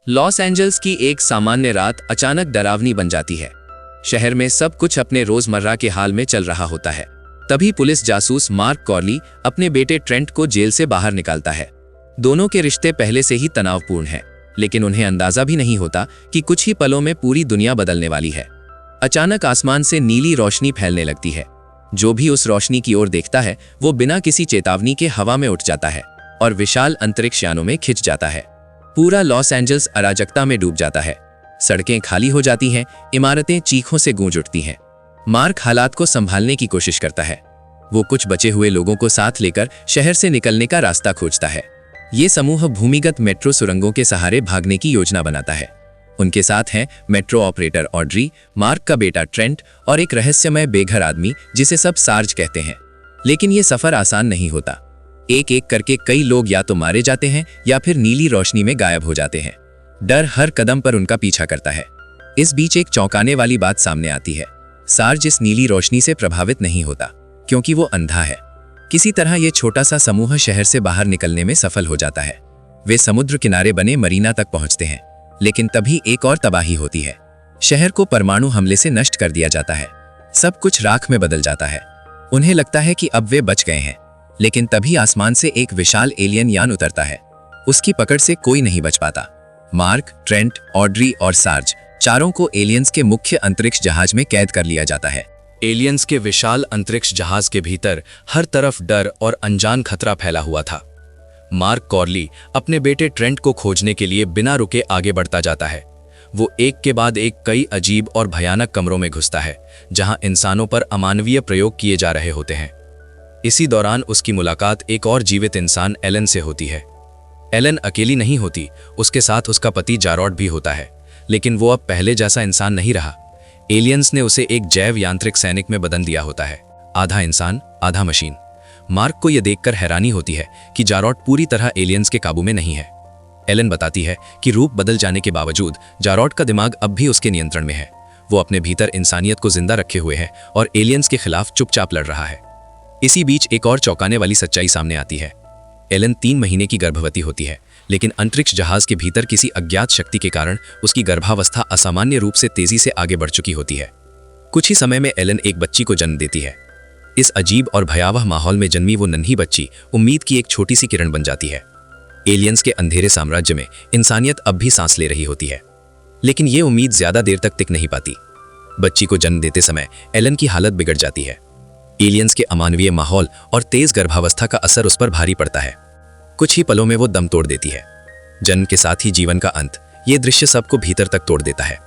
Los Angeles की एक सामान्य रात अचानक डरावनी बन जाती है। शहर में सब कुछ अपने रोजमर्रा के हाल में चल रहा होता है। तभी पुलिस जासूस मार्क कॉर्ली अपने बेटे ट्रेंट को जेल से बाहर निकालता है। दोनों के रिश्ते पहले से ही तनावपूर्ण हैं, लेकिन उन्हें अंदाजा भी नहीं होता कि कुछ ही पलों में पूरी दुनिया बदलने वाली है। अचानक आसमान से नीली रोशनी फैलने लगती है। जो भी उस रोशनी की ओर देखता है वो बिना किसी चेतावनी के हवा में उठ जाता है और विशाल अंतरिक्ष यानों में खिंच जाता है। पूरा लॉस एंजल्स अराजकता में डूब जाता है। सड़कें खाली हो जाती हैं, इमारतें चीखों से गूंज उठती हैं। मार्क हालात को संभालने की कोशिश करता है। वो कुछ बचे हुए लोगों को साथ लेकर शहर से निकलने का रास्ता खोजता है। ये समूह भूमिगत मेट्रो सुरंगों के सहारे भागने की योजना बनाता है। उनके साथ हैं मेट्रो ऑपरेटर ऑड्री, मार्क का बेटा ट्रेंट और एक रहस्यमय बेघर आदमी जिसे सब सार्ज कहते हैं। लेकिन ये सफर आसान नहीं होता। एक एक करके कई लोग या तो मारे जाते हैं या फिर नीली रोशनी में गायब हो जाते हैं। डर हर कदम पर उनका पीछा करता है। इस बीच एक चौंकाने वाली बात सामने आती है। सार्ज इस नीली रोशनी से प्रभावित नहीं होता क्योंकि वो अंधा है। किसी तरह ये छोटा सा समूह शहर से बाहर निकलने में सफल हो जाता है। वे समुद्र किनारे बने मरीना तक पहुंचते हैं, लेकिन तभी एक और तबाही होती है। शहर को परमाणु हमले से नष्ट कर दिया जाता है। सब कुछ राख में बदल जाता है। उन्हें लगता है कि अब वे बच गए हैं, लेकिन तभी आसमान से एक विशाल एलियन यान उतरता है। उसकी पकड़ से कोई नहीं बच पाता। मार्क, ट्रेंट, ऑड्री और सार्ज चारों को एलियंस के मुख्य अंतरिक्ष जहाज में कैद कर लिया जाता है। एलियंस के विशाल अंतरिक्ष जहाज के भीतर हर तरफ डर और अनजान खतरा फैला हुआ था। मार्क कॉर्ली अपने बेटे ट्रेंट को खोजने के लिए बिना रुके आगे बढ़ता जाता है। वो एक के बाद एक कई अजीब और भयानक कमरों में घुसता है, जहां इंसानों पर अमानवीय प्रयोग किए जा रहे होते हैं। इसी दौरान उसकी मुलाकात एक और जीवित इंसान एलन से होती है। एलन अकेली नहीं होती, उसके साथ उसका पति जारॉड भी होता है, लेकिन वो अब पहले जैसा इंसान नहीं रहा। एलियंस ने उसे एक जैव यांत्रिक सैनिक में बदल दिया होता है, आधा इंसान आधा मशीन। मार्क को यह देखकर हैरानी होती है कि जारॉड पूरी तरह एलियंस के काबू में नहीं है। एलन बताती है कि रूप बदल जाने के बावजूद जारॉड का दिमाग अब भी उसके नियंत्रण में है। वो अपने भीतर इंसानियत को जिंदा रखे हुए है और एलियंस के खिलाफ चुपचाप लड़ रहा है। इसी बीच एक और चौंकाने वाली सच्चाई सामने आती है। एलन 3 महीने की गर्भवती होती है, लेकिन अंतरिक्ष जहाज के भीतर किसी अज्ञात शक्ति के कारण उसकी गर्भावस्था असामान्य रूप से तेजी से आगे बढ़ चुकी होती है। कुछ ही समय में एलन एक बच्ची को जन्म देती है। इस अजीब और भयावह माहौल में जन्मी वो नन्ही बच्ची उम्मीद की एक छोटी सी किरण बन जाती है। एलियंस के अंधेरे साम्राज्य में इंसानियत अब भी सांस ले रही होती है, लेकिन ये उम्मीद ज्यादा देर तक टिक नहीं पाती। बच्ची को जन्म देते समय एलन की हालत बिगड़ जाती है। एलियंस के अमानवीय माहौल और तेज गर्भावस्था का असर उस पर भारी पड़ता है। कुछ ही पलों में वो दम तोड़ देती है। जन्म के साथ ही जीवन का अंत, ये दृश्य सबको भीतर तक तोड़ देता है।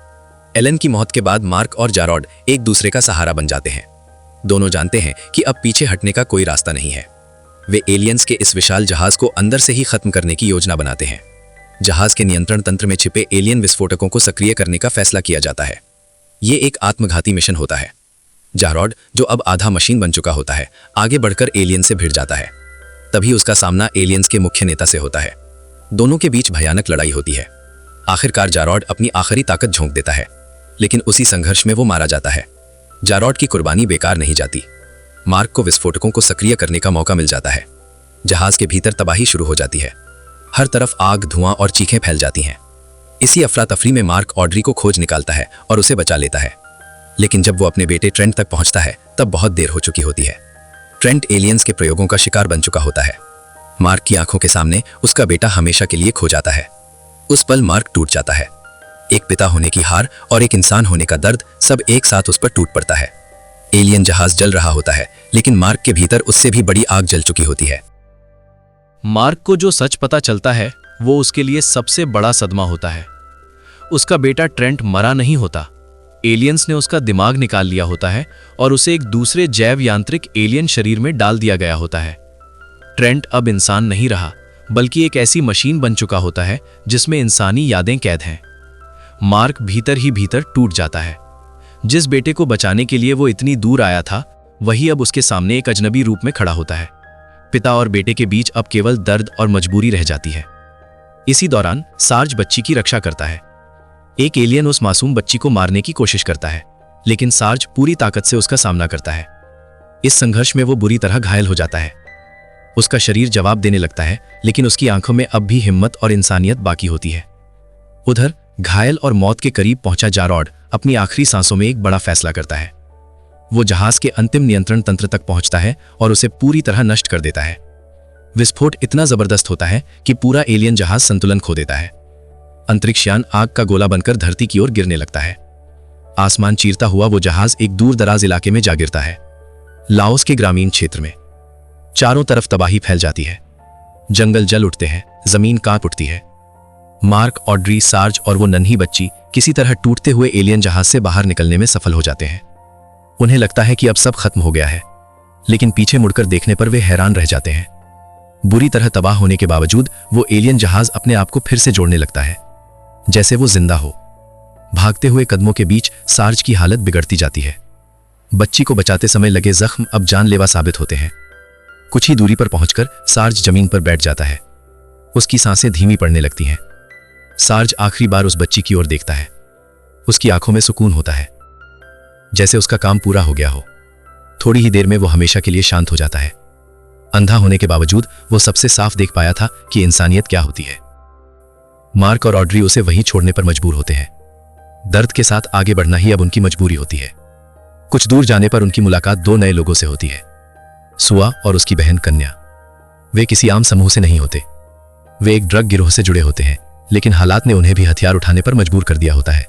एलन की मौत के बाद मार्क और जारॉड एक दूसरे का सहारा बन जाते हैं। दोनों जानते हैं कि अब पीछे हटने का कोई रास्ता नहीं है। वे एलियंस के इस विशाल जहाज को अंदर से ही खत्म करने की योजना बनाते हैं। जहाज के नियंत्रण तंत्र में छिपे एलियन विस्फोटकों को सक्रिय करने का फैसला किया जाता है। ये एक आत्मघाती मिशन होता है। जारॉड, जो अब आधा मशीन बन चुका होता है, आगे बढ़कर एलियन से भिड़ जाता है। तभी उसका सामना एलियंस के मुख्य नेता से होता है। दोनों के बीच भयानक लड़ाई होती है। आखिरकार जारॉड अपनी आखिरी ताकत झोंक देता है, लेकिन उसी संघर्ष में वो मारा जाता है। जारॉड की कुर्बानी बेकार नहीं जाती। मार्क को विस्फोटकों को सक्रिय करने का मौका मिल जाता है। जहाज के भीतर तबाही शुरू हो जाती है। हर तरफ आग, धुआं और चीखें फैल जाती हैं। इसी अफरा तफरी में मार्क ऑड्री को खोज निकालता है और उसे बचा लेता है। लेकिन जब वो अपने बेटे ट्रेंट तक पहुंचता है, तब बहुत देर हो चुकी होती है। ट्रेंट एलियंस के प्रयोगों का शिकार बन चुका होता है। मार्क की आंखों के सामने उसका बेटा हमेशा के लिए खो जाता है। उस पल मार्क टूट जाता है। एक पिता होने की हार और एक इंसान होने का दर्द सब एक साथ उस पर टूट पड़ता है। एलियन जहाज जल रहा होता है, लेकिन मार्क के भीतर उससे भी बड़ी आग जल चुकी होती है। मार्क को जो सच पता चलता है वो उसके लिए सबसे बड़ा सदमा होता है। उसका बेटा ट्रेंट मरा नहीं होता। एलियंस ने उसका दिमाग निकाल लिया होता है और उसे एक दूसरे जैव यांत्रिक एलियन शरीर में डाल दिया गया होता है। ट्रेंट अब इंसान नहीं रहा, बल्कि एक ऐसी मशीन बन चुका होता है जिसमें इंसानी यादें कैद हैं। मार्क भीतर ही भीतर टूट जाता है। जिस बेटे को बचाने के लिए वो इतनी दूर आया था, वही अब उसके सामने एक अजनबी रूप में खड़ा होता है। पिता और बेटे के बीच अब केवल दर्द और मजबूरी रह जाती है। इसी दौरान सार्ज बच्ची की रक्षा करता है। एक एलियन उस मासूम बच्ची को मारने की कोशिश करता है, लेकिन सार्ज पूरी ताकत से उसका सामना करता है। इस संघर्ष में वो बुरी तरह घायल हो जाता है। उसका शरीर जवाब देने लगता है, लेकिन उसकी आंखों में अब भी हिम्मत और इंसानियत बाकी होती है। उधर घायल और मौत के करीब पहुंचा जारॉड अपनी आखिरी सांसों में एक बड़ा फैसला करता है। वो जहाज के अंतिम नियंत्रण तंत्र तक पहुंचता है और उसे पूरी तरह नष्ट कर देता है। विस्फोट इतना जबरदस्त होता है कि पूरा एलियन जहाज संतुलन खो देता है। अंतरिक्षयान आग का गोला बनकर धरती की ओर गिरने लगता है। आसमान चीरता हुआ वो जहाज एक दूर दराज इलाके में जा गिरता है, लाओस के ग्रामीण क्षेत्र में। चारों तरफ तबाही फैल जाती है, जंगल जल उठते हैं, जमीन कांप उठती है। मार्क, ऑड्री, सार्ज और वो नन्ही बच्ची किसी तरह टूटते हुए एलियन जहाज से बाहर निकलने में सफल हो जाते हैं। उन्हें लगता है कि अब सब खत्म हो गया है, लेकिन पीछे मुड़कर देखने पर वे हैरान रह जाते हैं। बुरी तरह तबाह होने के बावजूद वो एलियन जहाज अपने आप को फिर से जोड़ने लगता है, जैसे वो जिंदा हो। भागते हुए कदमों के बीच सार्ज की हालत बिगड़ती जाती है। बच्ची को बचाते समय लगे जख्म अब जानलेवा साबित होते हैं। कुछ ही दूरी पर पहुंचकर सार्ज जमीन पर बैठ जाता है। उसकी सांसें धीमी पड़ने लगती हैं। सार्ज आखिरी बार उस बच्ची की ओर देखता है। उसकी आंखों में सुकून होता है, जैसे उसका काम पूरा हो गया हो। थोड़ी ही देर में वो हमेशा के लिए शांत हो जाता है। अंधा होने के बावजूद वो सबसे साफ देख पाया था कि इंसानियत क्या होती है। मार्क और ऑड्री उसे वहीं छोड़ने पर मजबूर होते हैं। दर्द के साथ आगे बढ़ना ही अब उनकी मजबूरी होती है। कुछ दूर जाने पर उनकी मुलाकात दो नए लोगों से होती है, सुआ और उसकी बहन कन्या। वे किसी आम समूह से नहीं होते, वे एक ड्रग गिरोह से जुड़े होते हैं, लेकिन हालात ने उन्हें भी हथियार उठाने पर मजबूर कर दिया होता है।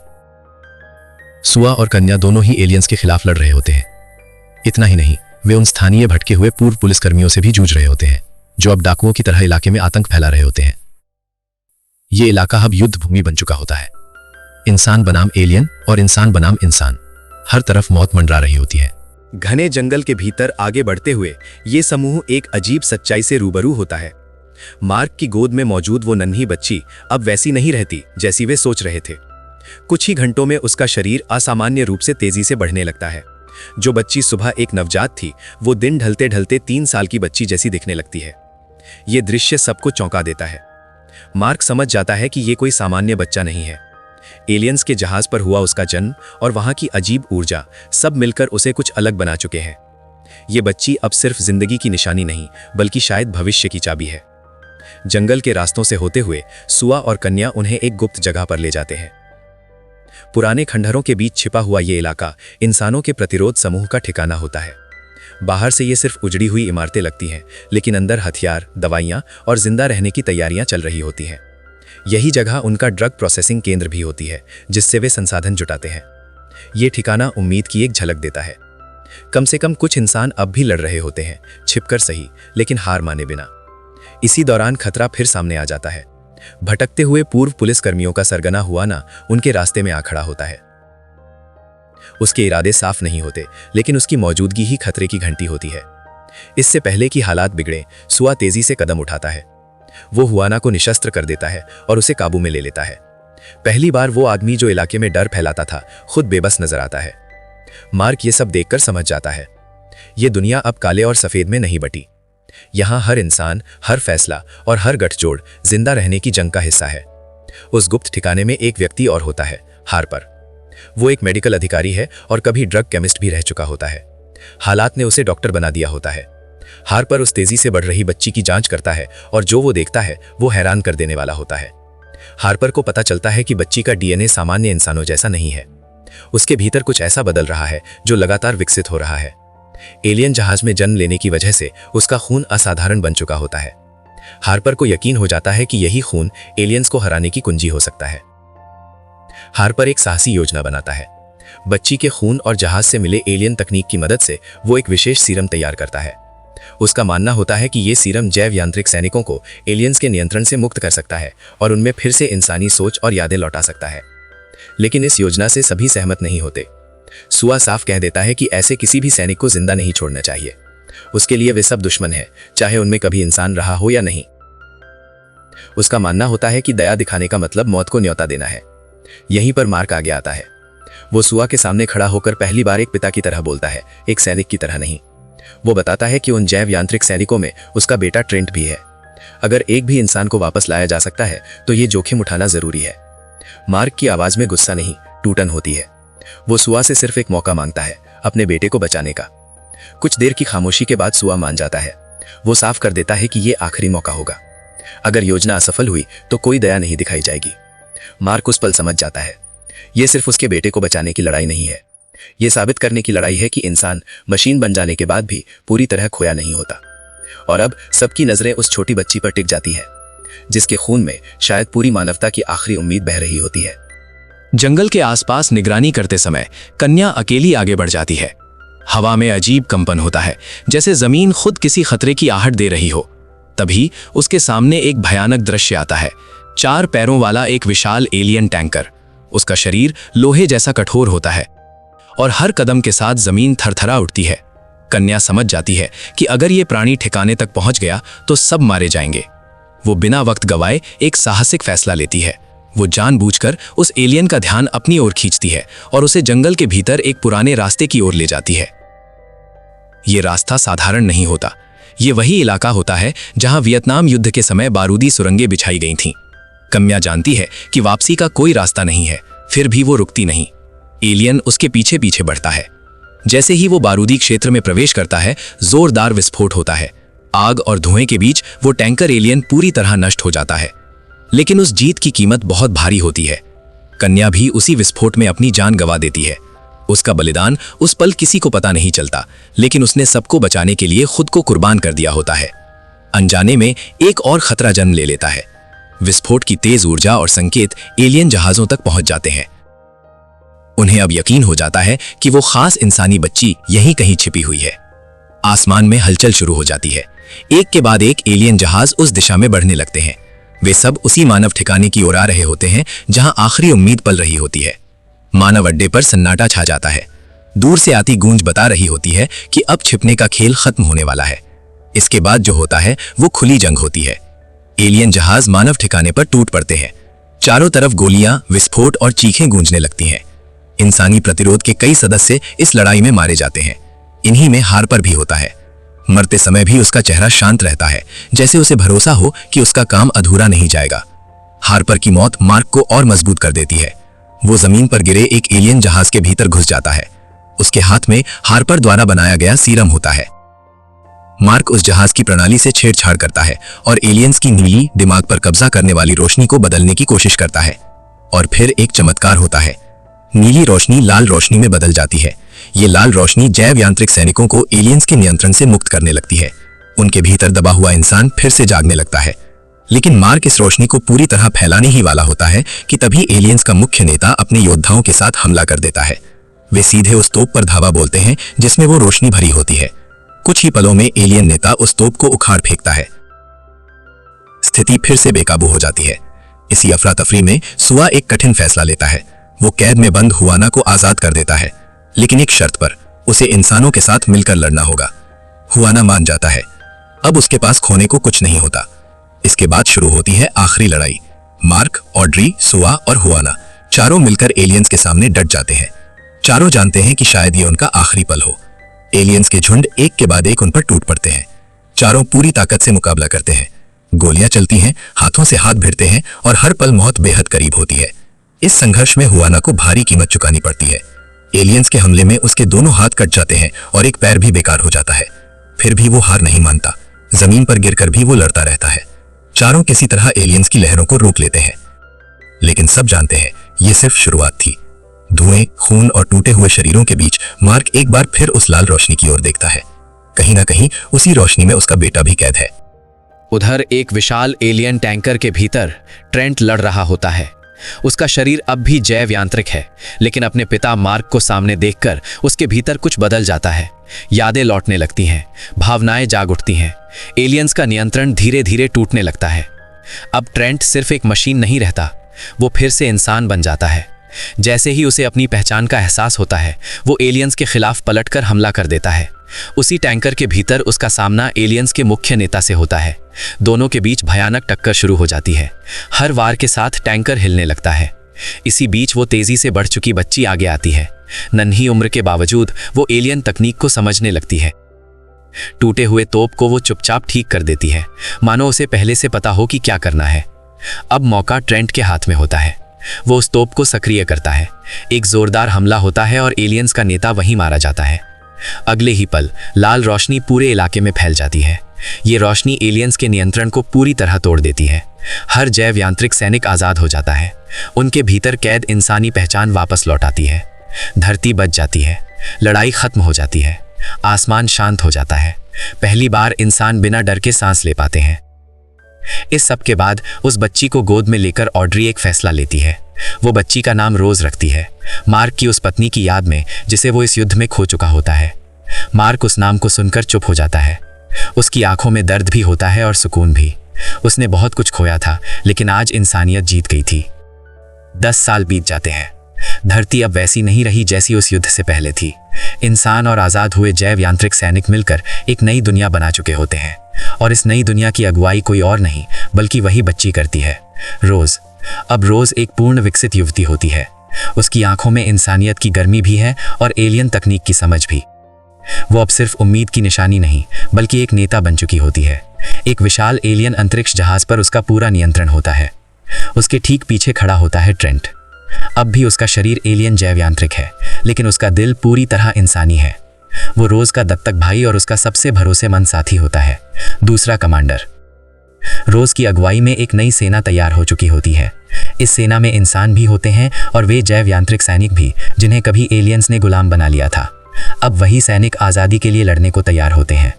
सुआ और कन्या दोनों ही एलियंस के खिलाफ लड़ रहे होते हैं। इतना ही नहीं, वे उन स्थानीय भटके हुए पूर्व पुलिसकर्मियों से भी जूझ रहे होते हैं, जो अब डाकुओं की तरह इलाके में आतंक फैला रहे होते हैं। ये इलाका अब युद्ध भूमि बन चुका होता है। इंसान बनाम एलियन और इंसान बनाम इंसान, हर तरफ मौत मंडरा रही होती है। घने जंगल के भीतर आगे बढ़ते हुए ये समूह एक अजीब सच्चाई से रूबरू होता है। मार्क की गोद में मौजूद वो नन्ही बच्ची अब वैसी नहीं रहती जैसी वे सोच रहे थे। कुछ ही घंटों में उसका शरीर असामान्य रूप से तेजी से बढ़ने लगता है। जो बच्ची सुबह एक नवजात थी, वो दिन ढलते ढलते 3 साल की बच्ची जैसी दिखने लगती है। ये दृश्य सबको चौंका देता है। मार्क समझ जाता है कि ये कोई सामान्य बच्चा नहीं है। एलियंस के जहाज पर हुआ उसका जन्म और वहां की अजीब ऊर्जा सब मिलकर उसे कुछ अलग बना चुके हैं। ये बच्ची अब सिर्फ जिंदगी की निशानी नहीं, बल्कि शायद भविष्य की चाबी है। जंगल के रास्तों से होते हुए सुआ और कन्या उन्हें एक गुप्त जगह पर ले जाते हैं। पुराने खंडहरों के बीच छिपा हुआ ये इलाका इंसानों के प्रतिरोध समूह का ठिकाना होता है। बाहर से ये सिर्फ उजड़ी हुई इमारतें लगती हैं, लेकिन अंदर हथियार, दवाइयां और जिंदा रहने की तैयारियां चल रही होती हैं। यही जगह उनका ड्रग प्रोसेसिंग केंद्र भी होती है, जिससे वे संसाधन जुटाते हैं। ये ठिकाना उम्मीद की एक झलक देता है। कम से कम कुछ इंसान अब भी लड़ रहे होते हैं, छिपकर सही, लेकिन हार माने बिना। इसी दौरान खतरा फिर सामने आ जाता है। भटकते हुए पूर्व पुलिसकर्मियों का सरगना हुआना उनके रास्ते में आ खड़ा होता है। उसके इरादे साफ नहीं होते, लेकिन उसकी मौजूदगी ही खतरे की घंटी होती है। इससे पहले कि हालात बिगड़े, सुआ तेजी से कदम उठाता है। वो हुआना को निशस्त्र कर देता है और उसे काबू में ले लेता है। पहली बार वो आदमी जो इलाके में डर फैलाता था, खुद बेबस नजर आता है। मार्क ये सब देखकर समझ जाता है, ये दुनिया अब काले और सफेद में नहीं बटी। यहां हर इंसान, हर फैसला और हर गठजोड़ जिंदा रहने की जंग का हिस्सा है। उस गुप्त ठिकाने में एक व्यक्ति और होता है, हार्पर। वो एक मेडिकल अधिकारी है और कभी ड्रग केमिस्ट भी रह चुका होता है। हालात ने उसे डॉक्टर बना दिया होता है। हार्पर उस तेजी से बढ़ रही बच्ची की जांच करता है और जो वो देखता है वो हैरान कर देने वाला होता है। हार्पर को पता चलता है कि बच्ची का डीएनए सामान्य इंसानों जैसा नहीं है। उसके भीतर कुछ ऐसा बदल रहा है जो लगातार विकसित हो रहा है। एलियन जहाज में जन्म लेने की वजह से उसका खून असाधारण बन चुका होता है। हार्पर को यकीन हो जाता है कि यही खून एलियंस को हराने की कुंजी हो सकता है। हार्पर एक साहसी योजना बनाता है। बच्ची के खून और जहाज से मिले एलियन तकनीक की मदद से वो एक विशेष सीरम तैयार करता है। उसका मानना होता है कि ये सीरम जैव यांत्रिक सैनिकों को एलियंस के नियंत्रण से मुक्त कर सकता है और उनमें फिर से इंसानी सोच और यादें लौटा सकता है। लेकिन इस योजना से सभी सहमत नहीं होते। सुआ साफ कह देता है कि ऐसे किसी भी सैनिक को जिंदा नहीं छोड़ना चाहिए। उसके लिए वे सब दुश्मन हैं, चाहे उनमें कभी इंसान रहा हो या नहीं। उसका मानना होता है कि दया दिखाने का मतलब मौत को न्योता देना है। यहीं पर मार्क आगे आता है। वो सुआ के सामने खड़ा होकर पहली बार एक पिता की तरह बोलता है, एक सैनिक की तरह नहीं। वो बताता है कि उन जैव यांत्रिक सैनिकों में उसका बेटा ट्रेंट भी है। अगर एक भी इंसान को वापस लाया जा सकता है तो ये जोखिम उठाना जरूरी है। मार्क की आवाज में गुस्सा नहीं, टूटन होती है। वो सुआ से सिर्फ एक मौका मांगता है, अपने बेटे को बचाने का। कुछ देर की खामोशी के बाद सुआ मान जाता है। वो साफ कर देता है कि ये आखिरी मौका होगा। अगर योजना असफल हुई तो कोई दया नहीं दिखाई जाएगी। मार्क उस पल समझ जाता है, ये सिर्फ उसके बेटे को बचाने की लड़ाई नहीं है, ये साबित करने की लड़ाई है कि इंसान मशीन बन जाने के बाद भी पूरी तरह खोया नहीं होता। और अब सबकी नजरें उस छोटी बच्ची पर टिक जाती है, जिसके खून में शायद पूरी मानवता की आखिरी उम्मीद बह रही होती है। जंगल के आसपास निगरानी करते समय कन्या अकेली आगे बढ़ जाती है। हवा में अजीब कंपन होता है, जैसे जमीन खुद किसी खतरे की आहट दे रही हो। तभी उसके सामने एक भयानक दृश्य आता है। 4 पैरों वाला एक विशाल एलियन टैंकर। उसका शरीर लोहे जैसा कठोर होता है और हर कदम के साथ जमीन थरथरा उठती है। कन्या समझ जाती है कि अगर ये प्राणी ठिकाने तक पहुंच गया तो सब मारे जाएंगे। वो बिना वक्त गवाए एक साहसिक फैसला लेती है। वो जानबूझकर उस एलियन का ध्यान अपनी ओर खींचती है और उसे जंगल के भीतर एक पुराने रास्ते की ओर ले जाती है। ये रास्ता साधारण नहीं होता। ये वही इलाका होता है जहां वियतनाम युद्ध के समय बारूदी सुरंगें बिछाई गई थीं। कन्या जानती है कि वापसी का कोई रास्ता नहीं है, फिर भी वो रुकती नहीं। एलियन उसके पीछे पीछे बढ़ता है। जैसे ही वो बारूदी क्षेत्र में प्रवेश करता है, जोरदार विस्फोट होता है। आग और धुएं के बीच वो टैंकर एलियन पूरी तरह नष्ट हो जाता है। लेकिन उस जीत की कीमत बहुत भारी होती है। कन्या भी उसी विस्फोट में अपनी जान गंवा देती है। उसका बलिदान उस पल किसी को पता नहीं चलता, लेकिन उसने सबको बचाने के लिए खुद को कुर्बान कर दिया होता है। अनजाने में एक और खतरा जन्म ले लेता है। विस्फोट की तेज ऊर्जा और संकेत एलियन जहाजों तक पहुंच जाते हैं। उन्हें अब यकीन हो जाता है कि वो खास इंसानी बच्ची यहीं कहीं छिपी हुई है। आसमान में हलचल शुरू हो जाती है। एक के बाद एक एलियन जहाज उस दिशा में बढ़ने लगते हैं। वे सब उसी मानव ठिकाने की ओर आ रहे होते हैं जहां आखिरी उम्मीद पल रही होती है। मानव अड्डे पर सन्नाटा छा जाता है। दूर से आती गूंज बता रही होती है कि अब छिपने का खेल खत्म होने वाला है। इसके बाद जो होता है वो खुली जंग होती है। एलियन जहाज मानव ठिकाने पर टूट पड़ते हैं। चारों तरफ गोलियां, विस्फोट और चीखें गूंजने लगती हैं। इंसानी प्रतिरोध के कई सदस्य इस लड़ाई में मारे जाते हैं। इन्हीं में हार्पर भी होता है। मरते समय भी उसका चेहरा शांत रहता है, जैसे उसे भरोसा हो कि उसका काम अधूरा नहीं जाएगा। हार्पर की मौत मार्क को और मजबूत कर देती है। वो जमीन पर गिरे एक एलियन जहाज के भीतर घुस जाता है। उसके हाथ में हार्पर द्वारा बनाया गया सीरम होता है। मार्क उस जहाज की प्रणाली से छेड़छाड़ करता है और एलियंस की नीली, दिमाग पर कब्जा करने वाली रोशनी को बदलने की कोशिश करता है। और फिर एक चमत्कार होता है। नीली रोशनी लाल रोशनी में बदल जाती है। ये लाल रोशनी जैव यांत्रिक सैनिकों को एलियंस के नियंत्रण से मुक्त करने लगती है। उनके भीतर दबा हुआ इंसान फिर से जागने लगता है। लेकिन मार्क इस रोशनी को पूरी तरह फैलाने ही वाला होता है कि तभी एलियंस का मुख्य नेता अपने योद्धाओं के साथ हमला कर देता है। वे सीधे उस तोप पर धावा बोलते हैं जिसमें वो रोशनी भरी होती है। कुछ ही पलों में एलियन नेता उस तोप को उखाड़ फेंकता है। स्थिति फिर से बेकाबू हो जाती है। इसी अफरा तफरी में सुआ एक कठिन फैसला लेता है। वो कैद में बंद हुआना को आजाद कर देता है, लेकिन एक शर्त पर, उसे इंसानों के साथ मिलकर लड़ना होगा। हुआना मान जाता है। अब उसके पास खोने को कुछ नहीं होता। इसके बाद शुरू होती है आखिरी लड़ाई। मार्क, ऑड्री, सुआ और हुआना चारों मिलकर एलियंस के सामने डट जाते हैं। चारों जानते हैं कि शायद ये उनका आखिरी पल हो। एलियंस के झुंड एक के बाद एक उन पर टूट पड़ते हैं। चारों पूरी ताकत से मुकाबला करते हैं। गोलियां चलती हैं, हाथों से हाथ भिड़ते हैं और हर पल मौत बेहद करीब होती है। इस संघर्ष में हुआना को भारी कीमत चुकानी पड़ती है। एलियंस के हमले में उसके दोनों हाथ कट जाते हैं और एक पैर भी बेकार हो जाता है। फिर भी वो हार नहीं मानता। जमीन पर गिरकर भी वो लड़ता रहता है। चारों किसी तरह एलियंस की लहरों को रोक लेते हैं, लेकिन सब जानते हैं ये सिर्फ शुरुआत थी। धुएं, खून और टूटे हुए शरीरों के बीच मार्क एक बार फिर उस लाल रोशनी की ओर देखता है। कहीं ना कहीं उसी रोशनी में उसका बेटा भी कैद है। उधर एक विशाल एलियन टैंकर के भीतर ट्रेंट लड़ रहा होता है। उसका शरीर अब भी जैव यांत्रिक है, लेकिन अपने पिता मार्क को सामने देखकर उसके भीतर कुछ बदल जाता है। यादें लौटने लगती हैं, भावनाएं जाग उठती हैं। एलियंस का नियंत्रण धीरे धीरे टूटने लगता है। अब ट्रेंट सिर्फ एक मशीन नहीं रहता, वो फिर से इंसान बन जाता है। जैसे ही उसे अपनी पहचान का एहसास होता है, वो एलियंस के खिलाफ पलटकर हमला कर देता है। उसी टैंकर के भीतर उसका सामना एलियंस के मुख्य नेता से होता है। दोनों के बीच भयानक टक्कर शुरू हो जाती है। हर वार के साथ टैंकर हिलने लगता है। इसी बीच वो तेजी से बढ़ चुकी बच्ची आगे आती है। नन्ही उम्र के बावजूद वो एलियन तकनीक को समझने लगती है। टूटे हुए तोप को वो चुपचाप ठीक कर देती है, मानो उसे पहले से पता हो कि क्या करना है। अब मौका ट्रेंट के हाथ में होता है। वो उस तोप को सक्रिय करता है। एक जोरदार हमला होता है और एलियंस का नेता वहीं मारा जाता है। अगले ही पल लाल रोशनी पूरे इलाके में फैल जाती है। ये रोशनी एलियंस के नियंत्रण को पूरी तरह तोड़ देती है। हर जैव यांत्रिक सैनिक आजाद हो जाता है। उनके भीतर कैद इंसानी पहचान वापस लौट आती है। धरती बच जाती है, लड़ाई खत्म हो जाती है, आसमान शांत हो जाता है। पहली बार इंसान बिना डर के सांस ले पाते हैं। इस सब के बाद उस बच्ची को गोद में लेकर ऑड्री एक फैसला लेती है। वो बच्ची का नाम रोज रखती है, मार्क की उस पत्नी की याद में जिसे वो इस युद्ध में खो चुका होता है। मार्क उस नाम को सुनकर चुप हो जाता है। उसकी आंखों में दर्द भी होता है और सुकून भी। उसने बहुत कुछ खोया था, लेकिन आज इंसानियत जीत गई थी। 10 साल बीत जाते हैं। धरती अब वैसी नहीं रही जैसी उस युद्ध से पहले थी। इंसान और आज़ाद हुए जैव यांत्रिक सैनिक मिलकर एक नई दुनिया बना चुके होते हैं, और इस नई दुनिया की अगुवाई कोई और नहीं बल्कि वही बच्ची करती है, रोज। अब रोज एक पूर्ण विकसित युवती होती है। उसकी आंखों में इंसानियत की गर्मी भी है और एलियन तकनीक की समझ भी। वो अब सिर्फ उम्मीद की निशानी नहीं बल्कि एक नेता बन चुकी होती है। एक विशाल एलियन अंतरिक्ष जहाज पर उसका पूरा नियंत्रण होता है। उसके ठीक पीछे खड़ा होता है ट्रेंट। अब भी उसका शरीर एलियन जैव यांत्रिक है, लेकिन उसका दिल पूरी तरह इंसानी है। वो रोज का दत्तक भाई और उसका सबसे भरोसेमंद साथी होता है, दूसरा कमांडर। रोज की अगुवाई में एक नई सेना तैयार हो चुकी होती है। इस सेना में इंसान भी होते हैं और वे जैव यांत्रिक सैनिक भी, जिन्हें कभी एलियंस ने गुलाम बना लिया था। अब वही सैनिक आज़ादी के लिए लड़ने को तैयार होते हैं।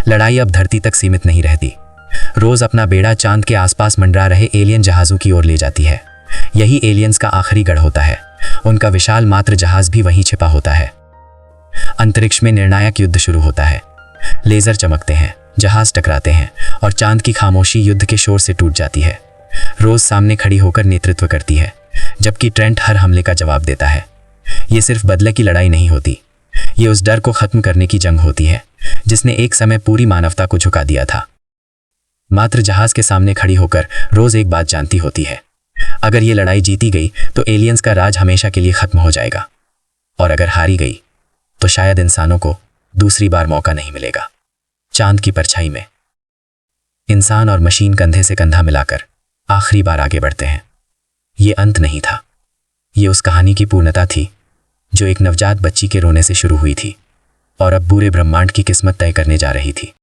लड़ाई अब धरती तक सीमित नहीं रहती। रोज अपना बेड़ा चांद के आसपास मंडरा रहे एलियन जहाज़ों की ओर ले जाती है। यही एलियंस का आखिरी गढ़ होता है। उनका विशाल मात्र जहाज भी वहीं छिपा होता है। अंतरिक्ष में निर्णायक युद्ध शुरू होता है। लेजर चमकते हैं, जहाज टकराते हैं और चांद की खामोशी युद्ध के शोर से टूट जाती है। रोज सामने खड़ी होकर नेतृत्व करती है, जबकि ट्रेंट हर हमले का जवाब देता है। ये सिर्फ बदले की लड़ाई नहीं होती, ये उस डर को खत्म करने की जंग होती है जिसने एक समय पूरी मानवता को झुका दिया था। मात्र जहाज के सामने खड़ी होकर रोज एक बात जानती होती है, अगर ये लड़ाई जीती गई तो एलियंस का राज हमेशा के लिए खत्म हो जाएगा, और अगर हारी गई तो शायद इंसानों को दूसरी बार मौका नहीं मिलेगा। चांद की परछाई में इंसान और मशीन कंधे से कंधा मिलाकर आखिरी बार आगे बढ़ते हैं। ये अंत नहीं था, ये उस कहानी की पूर्णता थी जो एक नवजात बच्ची के रोने से शुरू हुई थी और अब पूरे ब्रह्मांड की किस्मत तय करने जा रही थी।